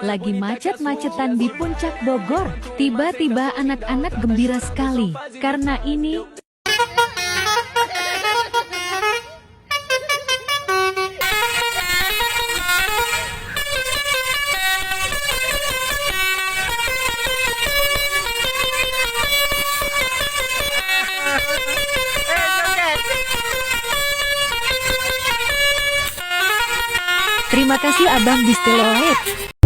Lagi macet-macetan di puncak Bogor, tiba-tiba anak-anak gembira sekali, karena ini terima kasih Abang Disteloid.